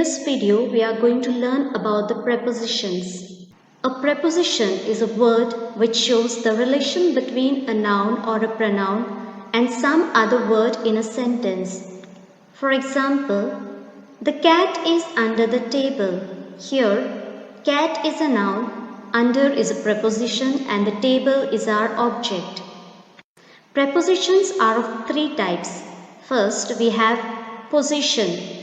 this video, we are going to learn about the prepositions. A preposition is a word which shows the relation between a noun or a pronoun and some other word in a sentence. For example, the cat is under the table. Here, cat is a noun, under is a preposition, and the table is our object. Prepositions are of three types. First, we have position.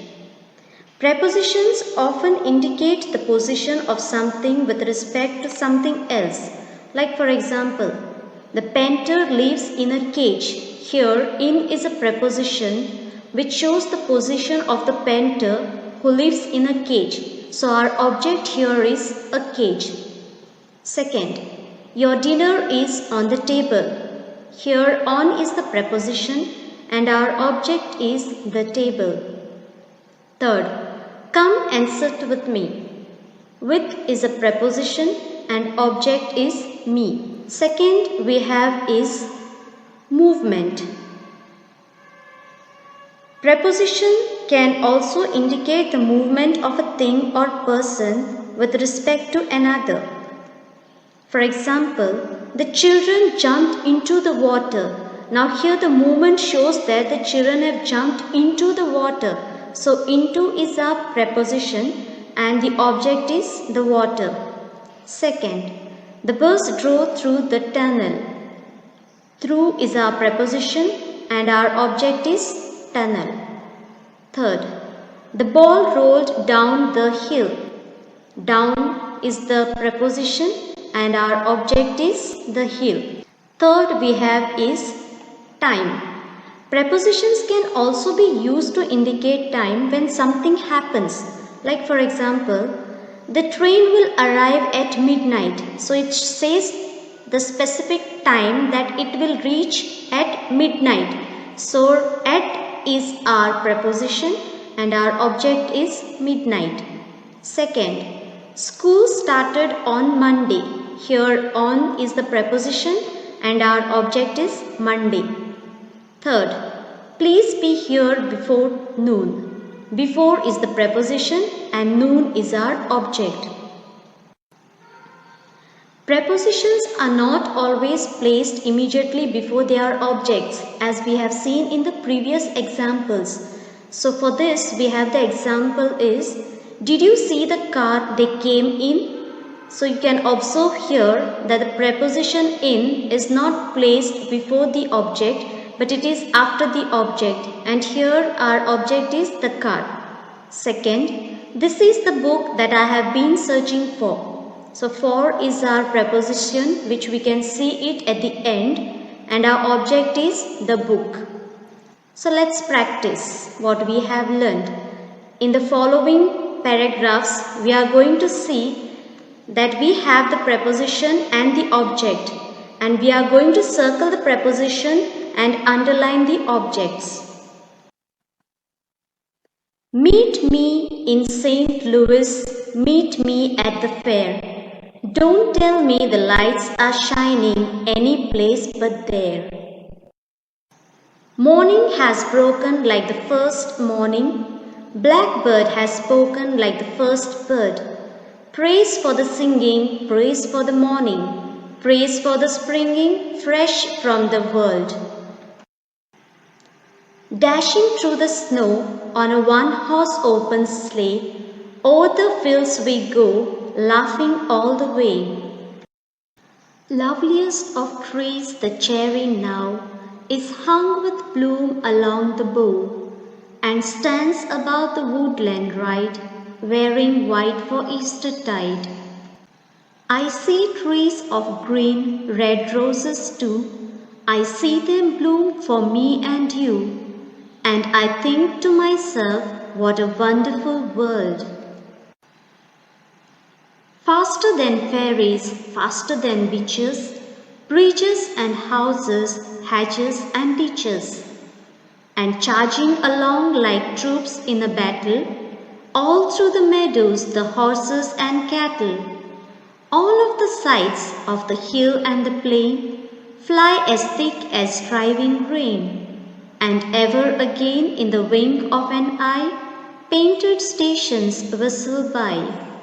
Prepositions often indicate the position of something with respect to something else. Like for example, the painter lives in a cage. Here, in is a preposition which shows the position of the painter who lives in a cage. So our object here is a cage. Second, your dinner is on the table. Here, on is the preposition and our object is the table. Third, come and sit with me. With is a preposition and object is me. Second we have is movement. Preposition can also indicate the movement of a thing or person with respect to another. For example, the children jumped into the water. Now here the movement shows that the children have jumped into the water. So into is our preposition and the object is the water. Second, the bus drove through the tunnel. Through is our preposition and our object is tunnel. Third, the ball rolled down the hill. Down is the preposition and our object is the hill. Third we have is time. Prepositions can also be used to indicate time when something happens. Like for example, the train will arrive at midnight. So it says the specific time that it will reach at midnight. So at is our preposition and our object is midnight. Second, school started on Monday. Here on is the preposition and our object is Monday. Third, please be here before noon. Before is the preposition and noon is our object. Prepositions are not always placed immediately before their objects, as we have seen in the previous examples. So for this we have the example is, did you see the car they came in? So you can observe here that the preposition in is not placed before the object, but it is after the object, and here our object is the car. Second, this is the book that I have been searching for. So for is our preposition which we can see it at the end and our object is the book. So let's practice what we have learned. In the following paragraphs we are going to see that we have the preposition and the object, and we are going to circle the preposition and underline the objects. Meet me in St. Louis, meet me at the fair. Don't tell me the lights are shining any place but there. Morning has broken like the first morning. Blackbird has spoken like the first bird. Praise for the singing, praise for the morning. Praise for the springing, fresh from the world. Dashing through the snow on a one-horse open sleigh, o'er the fields we go, laughing all the way. Loveliest of trees, the cherry now, is hung with bloom along the bough, and stands above the woodland ride, wearing white for Eastertide. I see trees of green, red roses too. I see them bloom for me and you. And I think to myself, what a wonderful world. Faster than fairies, faster than witches, bridges and houses, hedges and ditches, and charging along like troops in a battle, all through the meadows the horses and cattle, all of the sides of the hill and the plain, fly as thick as driving rain. And ever again in the wink of an eye, Painted stations whistle by.